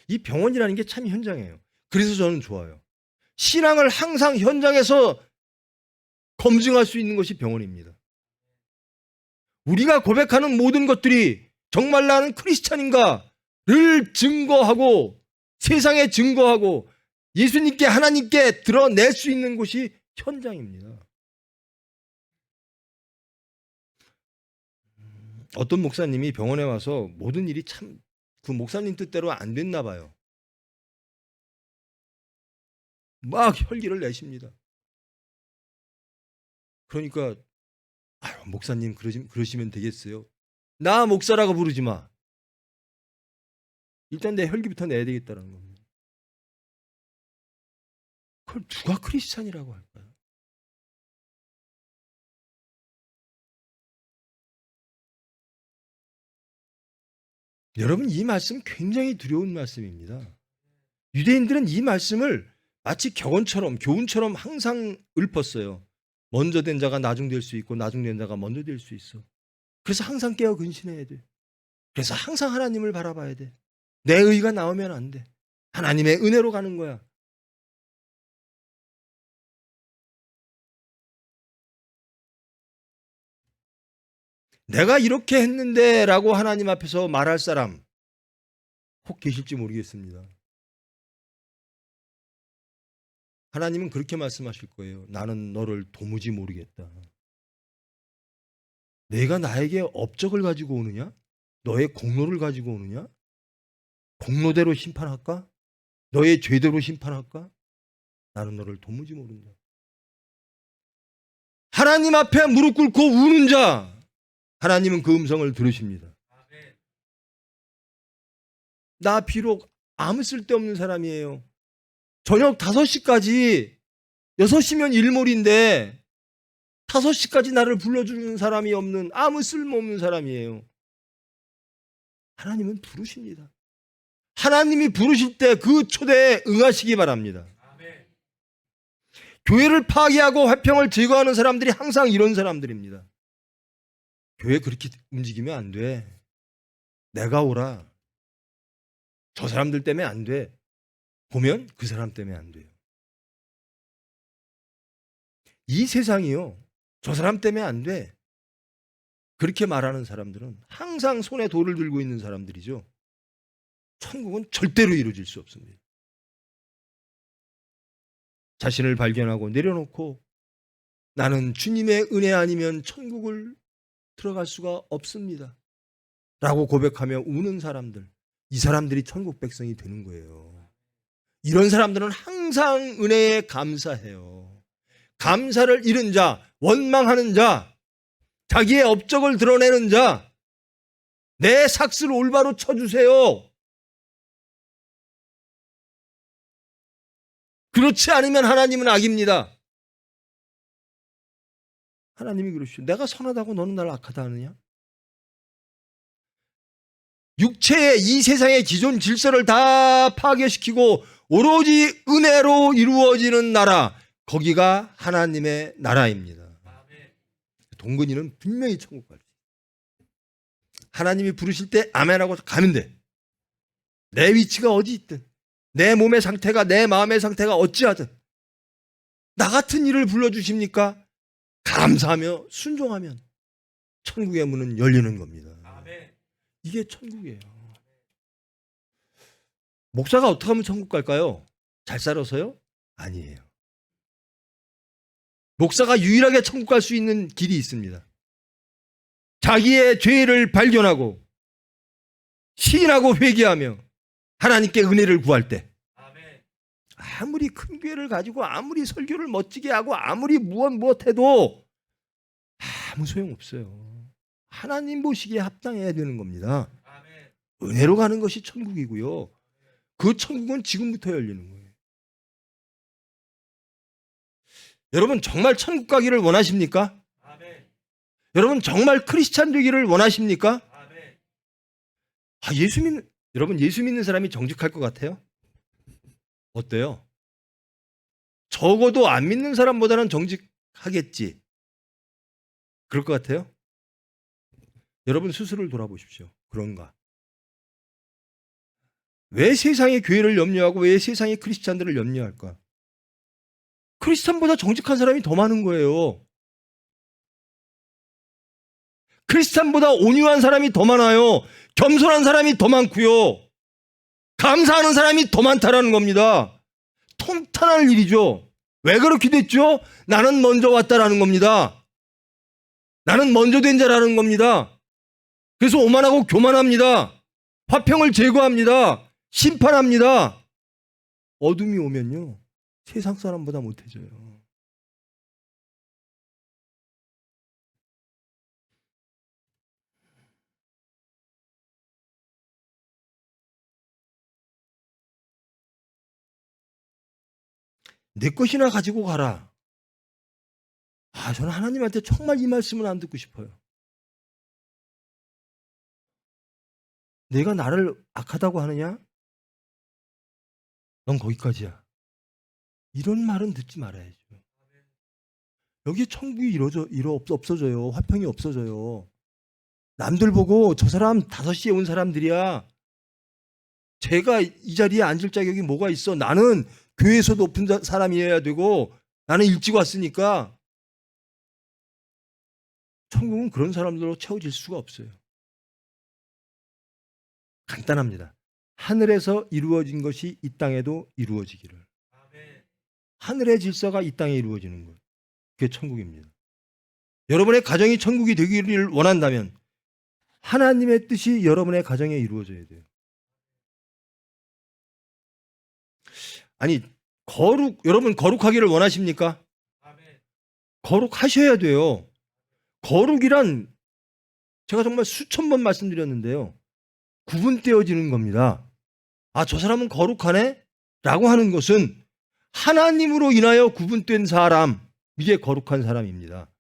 이 병원이라는 게 참 현장이에요. 그래서 저는 좋아요. 신앙을 항상 현장에서 검증할 수 있는 것이 병원입니다. 우리가 고백하는 모든 것들이 정말 나는 크리스찬인가를 증거하고 세상에 증거하고 예수님께, 하나님께 드러낼 수 있는 곳이 현장입니다. 어떤 목사님이 병원에 와서 모든 일이 참 그 목사님 뜻대로 안 됐나 봐요. 막 혈기를 내십니다. 그러니까 목사님 그러시면 되겠어요? 나 목사라고 부르지 마. 일단 내 혈기부터 내야 되겠다는 겁니다. 그걸 누가 크리스찬이라고 할까요? 여러분, 이 말씀 굉장히 두려운 말씀입니다. 유대인들은 이 말씀을 마치 교훈처럼 항상 읊었어요. 먼저 된 자가 나중될 수 있고 나중된 자가 먼저 될 수 있어. 그래서 항상 깨어 근신해야 돼. 그래서 항상 하나님을 바라봐야 돼. 내 의가 나오면 안 돼. 하나님의 은혜로 가는 거야. 내가 이렇게 했는데 라고 하나님 앞에서 말할 사람 혹 계실지 모르겠습니다. 하나님은 그렇게 말씀하실 거예요. 나는 너를 도무지 모르겠다. 내가 나에게 업적을 가지고 오느냐? 너의 공로를 가지고 오느냐? 공로대로 심판할까? 너의 죄대로 심판할까? 나는 너를 도무지 모른다. 하나님 앞에 무릎 꿇고 우는 자, 하나님은 그 음성을 들으십니다. 나 비록 아무 쓸데없는 사람이에요. 저녁 5시까지, 6시면 일몰인데 5시까지 나를 불러주는 사람이 없는 아무 쓸모없는 사람이에요. 하나님은 부르십니다. 하나님이 부르실 때 그 초대에 응하시기 바랍니다. 교회를 파괴하고 화평을 제거하는 사람들이 항상 이런 사람들입니다. 교회 그렇게 움직이면 안 돼. 내가 오라. 저 사람들 때문에 안 돼. 보면 그 사람 때문에 안 돼요. 이 세상이요, 저 사람 때문에 안 돼. 그렇게 말하는 사람들은 항상 손에 돌을 들고 있는 사람들이죠. 천국은 절대로 이루어질 수 없습니다. 자신을 발견하고 내려놓고 나는 주님의 은혜 아니면 천국을 들어갈 수가 없습니다. 라고 고백하며 우는 사람들, 이 사람들이 천국 백성이 되는 거예요. 이런 사람들은 항상 은혜에 감사해요. 감사를 잃은 자, 원망하는 자, 자기의 업적을 드러내는 자, 내 삭스를 올바로 쳐주세요. 그렇지 않으면 하나님은 악입니다. 하나님이 그러시죠. 내가 선하다고 너는 나를 악하다 하느냐? 육체의 이 세상의 기존 질서를 다 파괴시키고 오로지 은혜로 이루어지는 나라, 거기가 하나님의 나라입니다. 동근이는 분명히 천국 갈 수 있어요. 하나님이 부르실 때 아멘하고 가면 돼. 내 위치가 어디 있든, 내 몸의 상태가, 내 마음의 상태가 어찌하든 나 같은 일을 불러주십니까? 감사하며 순종하면 천국의 문은 열리는 겁니다. 이게 천국이에요. 목사가 어떻게 하면 천국 갈까요? 잘 살아서요? 아니에요. 목사가 유일하게 천국 갈 수 있는 길이 있습니다. 자기의 죄를 발견하고 시인하고 회개하며 하나님께 은혜를 구할 때, 아무리 큰 교회를 가지고 아무리 설교를 멋지게 하고 아무리 무엇해도 아무 소용없어요. 하나님 보시기에 합당해야 되는 겁니다. 은혜로 가는 것이 천국이고요. 그 천국은 지금부터 열리는 거예요. 여러분 정말 천국 가기를 원하십니까? 여러분 정말 크리스찬 되기를 원하십니까? 여러분 예수 믿는 사람이 정직할 것 같아요? 어때요? 적어도 안 믿는 사람보다는 정직하겠지. 그럴 것 같아요? 여러분 스스로를 돌아보십시오. 그런가? 왜 세상의 교회를 염려하고 왜 세상의 크리스찬들을 염려할까? 크리스찬보다 정직한 사람이 더 많은 거예요. 크리스찬보다 온유한 사람이 더 많아요. 겸손한 사람이 더 많고요. 감사하는 사람이 더 많다라는 겁니다. 통탄할 일이죠. 왜 그렇게 됐죠? 나는 먼저 왔다라는 겁니다. 나는 먼저 된 자라는 겁니다. 그래서 오만하고 교만합니다. 화평을 제거합니다. 심판합니다. 어둠이 오면요, 세상 사람보다 못해져요. 내 것이나 가지고 가라. 저는 하나님한테 정말 이 말씀은 안 듣고 싶어요. 내가 나를 악하다고 하느냐? 넌 거기까지야. 이런 말은 듣지 말아야죠. 여기 천국이 없어져요. 화평이 없어져요. 남들 보고 저 사람 5시에 온 사람들이야. 제가 이 자리에 앉을 자격이 뭐가 있어? 나는 교회에서 높은 사람이어야 되고 나는 일찍 왔으니까. 천국은 그런 사람들로 채워질 수가 없어요. 간단합니다. 하늘에서 이루어진 것이 이 땅에도 이루어지기를. 하늘의 질서가 이 땅에 이루어지는 것. 그게 천국입니다. 여러분의 가정이 천국이 되기를 원한다면 하나님의 뜻이 여러분의 가정에 이루어져야 돼요. 아니, 여러분 거룩하기를 원하십니까? 거룩하셔야 돼요. 거룩이란 제가 정말 수천 번 말씀드렸는데요. 구분되어지는 겁니다. 저 사람은 거룩하네? 라고 하는 것은 하나님으로 인하여 구분된 사람, 이게 거룩한 사람입니다.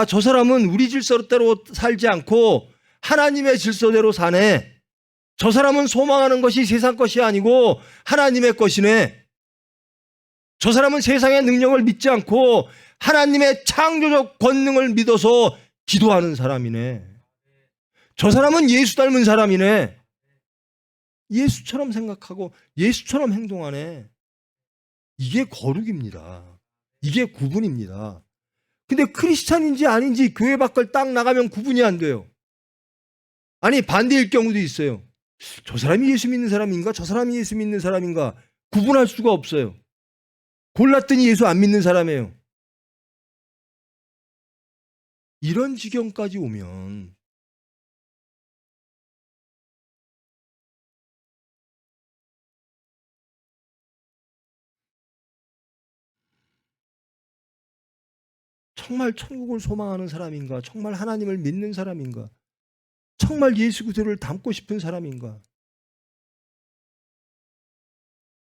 저 사람은 우리 질서대로 살지 않고 하나님의 질서대로 사네. 저 사람은 소망하는 것이 세상 것이 아니고 하나님의 것이네. 저 사람은 세상의 능력을 믿지 않고 하나님의 창조적 권능을 믿어서 기도하는 사람이네. 저 사람은 예수 닮은 사람이네. 예수처럼 생각하고 예수처럼 행동하네. 이게 거룩입니다. 이게 구분입니다. 근데 크리스찬인지 아닌지 교회 밖을 딱 나가면 구분이 안 돼요. 아니, 반대일 경우도 있어요. 저 사람이 예수 믿는 사람인가? 저 사람이 예수 믿는 사람인가? 구분할 수가 없어요. 골랐더니 예수 안 믿는 사람이에요. 이런 지경까지 오면 정말 천국을 소망하는 사람인가? 정말 하나님을 믿는 사람인가? 정말 예수 그리스도를 닮고 싶은 사람인가?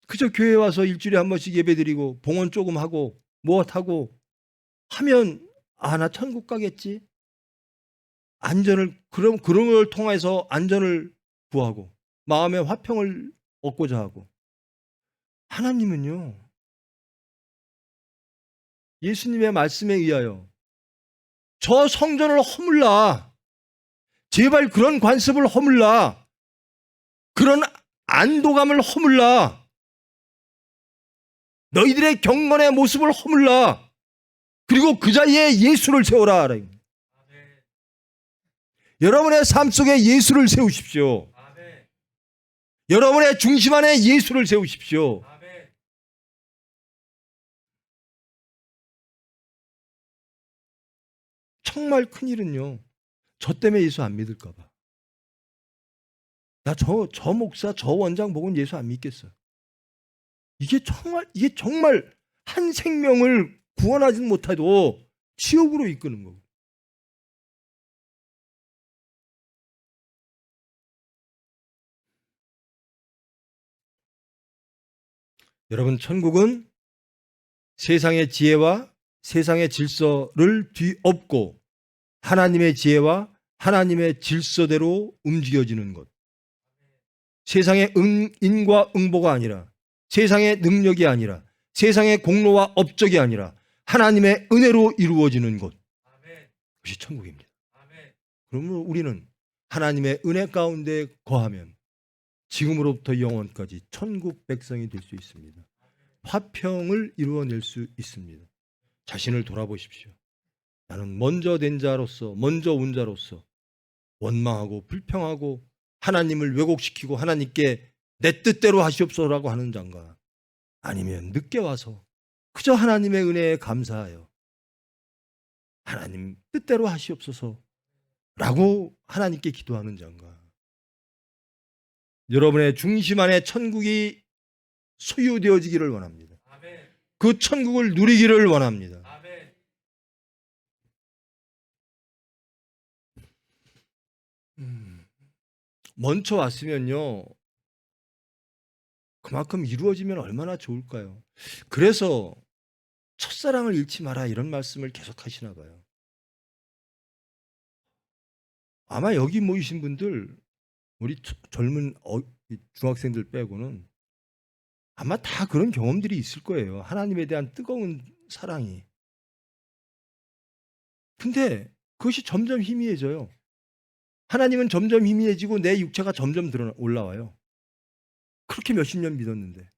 그저 교회 와서 일주일에 한 번씩 예배드리고 봉헌 조금 하고 무엇하고 하면 나 천국 가겠지. 그런 걸 통해서 안전을 구하고 마음의 화평을 얻고자 하고, 하나님은요, 예수님의 말씀에 의하여 저 성전을 허물라, 제발 그런 관습을 허물라, 그런 안도감을 허물라, 너희들의 경건의 모습을 허물라, 그리고 그 자리에 예수를 세워라. 여러분의 삶 속에 예수를 세우십시오. 여러분의 중심 안에 예수를 세우십시오. 정말 큰일은요, 저 때문에 예수 안 믿을까 봐. 저 목사, 저 원장 보고는 예수 안 믿겠어. 이게 정말 한 생명을 구원하지 못해도 지옥으로 이끄는 거고. 여러분, 천국은 세상의 지혜와 세상의 질서를 뒤엎고 하나님의 지혜와 하나님의 질서대로 움직여지는 것. 세상의 인과 응보가 아니라, 세상의 능력이 아니라, 세상의 공로와 업적이 아니라 하나님의 은혜로 이루어지는 것. 그것이 천국입니다. 그러면 우리는 하나님의 은혜 가운데 거하면 지금으로부터 영원까지 천국 백성이 될 수 있습니다. 화평을 이루어낼 수 있습니다. 자신을 돌아보십시오. 나는 먼저 된 자로서, 먼저 온 자로서 원망하고 불평하고 하나님을 왜곡시키고 하나님께 내 뜻대로 하시옵소서라고 하는 자인가, 아니면 늦게 와서 그저 하나님의 은혜에 감사하여 하나님 뜻대로 하시옵소서라고 하나님께 기도하는 자인가. 여러분의 중심 안에 천국이 소유되어지기를 원합니다. 그 천국을 누리기를 원합니다. 먼저 왔으면요, 그만큼 이루어지면 얼마나 좋을까요? 그래서 첫사랑을 잃지 마라, 이런 말씀을 계속 하시나 봐요. 아마 여기 모이신 분들, 우리 젊은 중학생들 빼고는 아마 다 그런 경험들이 있을 거예요. 하나님에 대한 뜨거운 사랑이. 근데 그것이 점점 희미해져요. 하나님은 점점 희미해지고 내 육체가 점점 올라와요. 그렇게 몇십 년 믿었는데.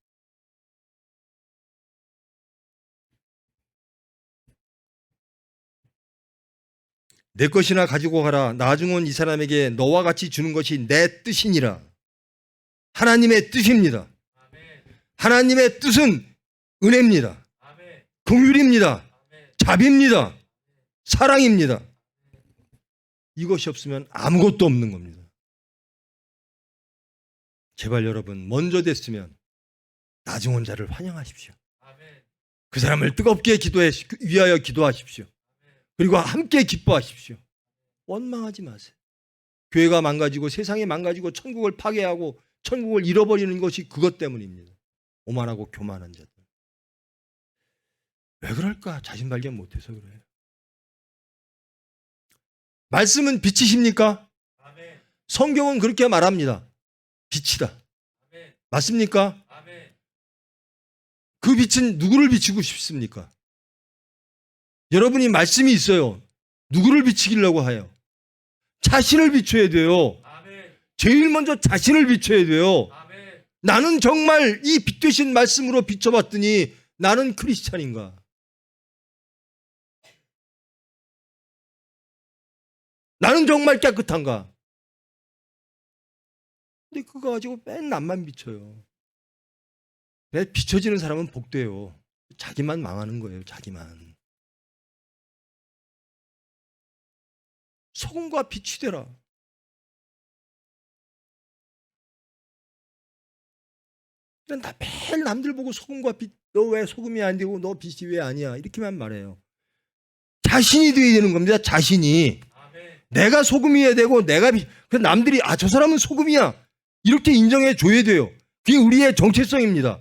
내 것이나 가지고 가라. 나중은 이 사람에게 너와 같이 주는 것이 내 뜻이니라. 하나님의 뜻입니다. 하나님의 뜻은 은혜입니다. 긍휼입니다. 자비입니다. 사랑입니다. 이것이 없으면 아무것도 없는 겁니다. 제발 여러분, 먼저 됐으면 나중 온 자를 환영하십시오. 그 사람을 뜨겁게 위하여 기도하십시오. 그리고 함께 기뻐하십시오. 원망하지 마세요. 교회가 망가지고 세상이 망가지고 천국을 파괴하고 천국을 잃어버리는 것이 그것 때문입니다. 오만하고 교만한 자들. 왜 그럴까? 자신 발견 못해서 그래요. 말씀은 빛이십니까? 성경은 그렇게 말합니다. 빛이다. 맞습니까? 그 빛은 누구를 비추고 싶습니까? 여러분이 말씀이 있어요. 누구를 비추기려고 해요? 자신을 비춰야 돼요. 제일 먼저 자신을 비춰야 돼요. 나는 정말 이 빛 되신 말씀으로 비춰봤더니 나는 크리스찬인가? 나는 정말 깨끗한가? 근데 그거 가지고 맨 남만 비춰요. 비춰지는 사람은 복돼요. 자기만 망하는 거예요. 자기만. 소금과 빛이 되라. 나 매일 남들 보고 소금과 빛, 너 왜 소금이 안 되고 너 빛이 왜 아니야? 이렇게만 말해요. 자신이 돼야 되는 겁니다. 자신이. 내가 소금이어야 되고 그래서 남들이 저 사람은 소금이야 이렇게 인정해 줘야 돼요. 그게 우리의 정체성입니다.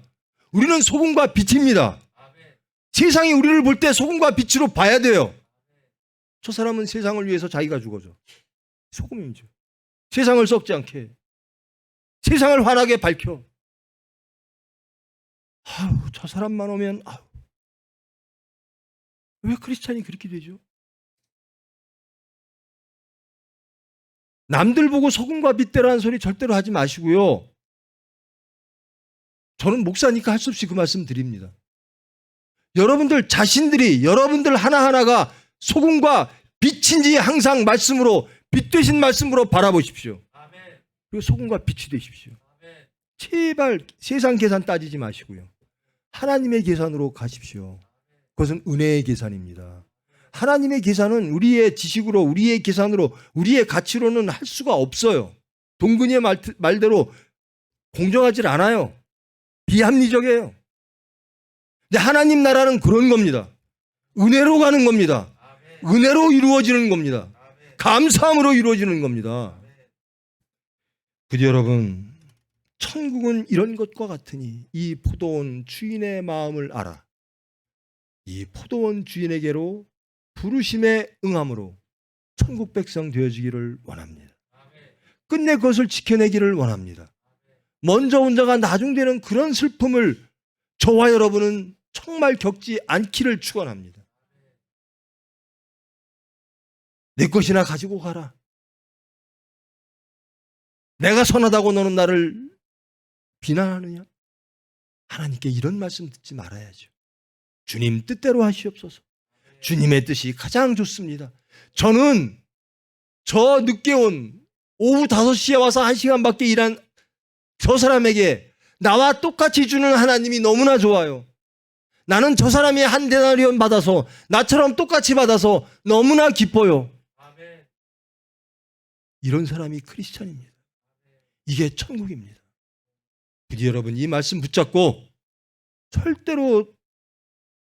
우리는 소금과 빛입니다. 세상이 우리를 볼 때 소금과 빛으로 봐야 돼요. 저 사람은 세상을 위해서 자기가 죽어줘. 소금이죠. 세상을 썩지 않게 해. 세상을 환하게 밝혀. 저 사람만 오면 왜 크리스찬이 그렇게 되죠? 남들 보고 소금과 빛대라는 소리 절대로 하지 마시고요. 저는 목사니까 할 수 없이 그 말씀 드립니다. 여러분들 자신들이 여러분들 하나하나가 소금과 빛인지 항상 말씀으로 빛 되신 말씀으로 바라보십시오. 그리고 소금과 빛이 되십시오. 제발 세상 계산 따지지 마시고요. 하나님의 계산으로 가십시오. 그것은 은혜의 계산입니다. 하나님의 계산은 우리의 지식으로 우리의 계산으로 우리의 가치로는 할 수가 없어요. 동근이의 말대로 공정하지 않아요. 비합리적이에요. 근데 하나님 나라는 그런 겁니다. 은혜로 가는 겁니다. 은혜로 이루어지는 겁니다. 감사함으로 이루어지는 겁니다. 부디 여러분, 천국은 이런 것과 같으니 이 포도원 주인의 마음을 알아. 이 포도원 주인에게로 부르심에 응함으로 천국 백성 되어지기를 원합니다. 끝내 그것을 지켜내기를 원합니다. 먼저 온 자가 나중되는 그런 슬픔을 저와 여러분은 정말 겪지 않기를 축원합니다. 내 것이나 가지고 가라. 내가 선하다고 너는 나를 비난하느냐? 하나님께 이런 말씀 듣지 말아야죠. 주님 뜻대로 하시옵소서. 주님의 뜻이 가장 좋습니다. 저는 저 늦게 온 오후 5시에 와서 1시간밖에 일한 저 사람에게 나와 똑같이 주는 하나님이 너무나 좋아요. 나는 저 사람이 한 데나리온 받아서 나처럼 똑같이 받아서 너무나 기뻐요. 이런 사람이 크리스찬입니다. 이게 천국입니다. 부디 여러분 이 말씀 붙잡고 절대로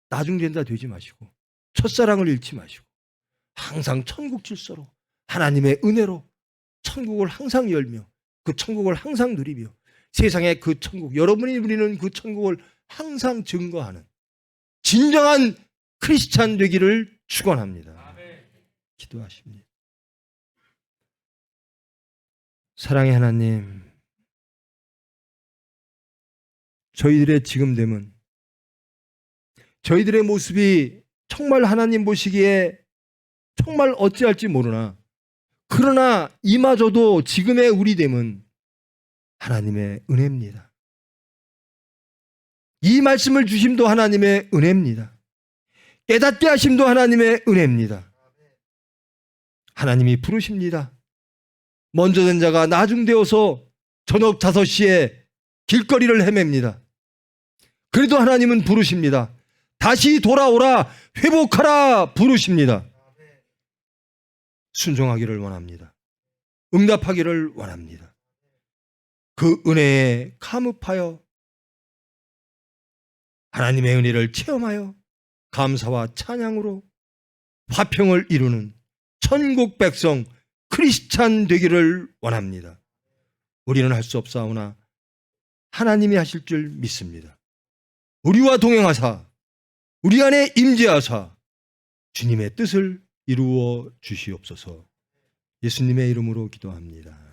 나중된다 되지 마시고 첫사랑을 잃지 마시고 항상 천국 질서로 하나님의 은혜로 천국을 항상 열며 그 천국을 항상 누리며 세상의 그 천국, 여러분이 누리는 그 천국을 항상 증거하는 진정한 크리스찬 되기를 축원합니다. 기도하십니다. 사랑의 하나님, 저희들의 지금됨은 저희들의 모습이 정말 하나님 보시기에 정말 어찌할지 모르나 그러나 이마저도 지금의 우리 됨은 하나님의 은혜입니다. 이 말씀을 주심도 하나님의 은혜입니다. 깨닫게 하심도 하나님의 은혜입니다. 하나님이 부르십니다. 먼저 된 자가 나중되어서 저녁 5시에 길거리를 헤맵니다. 그래도 하나님은 부르십니다. 다시 돌아오라, 회복하라 부르십니다. 순종하기를 원합니다. 응답하기를 원합니다. 그 은혜에 감흡하여 하나님의 은혜를 체험하여 감사와 찬양으로 화평을 이루는 천국 백성 크리스찬 되기를 원합니다. 우리는 할 수 없사오나 하나님이 하실 줄 믿습니다. 우리와 동행하사 우리 안에 임재하사 주님의 뜻을 이루어 주시옵소서. 예수님의 이름으로 기도합니다.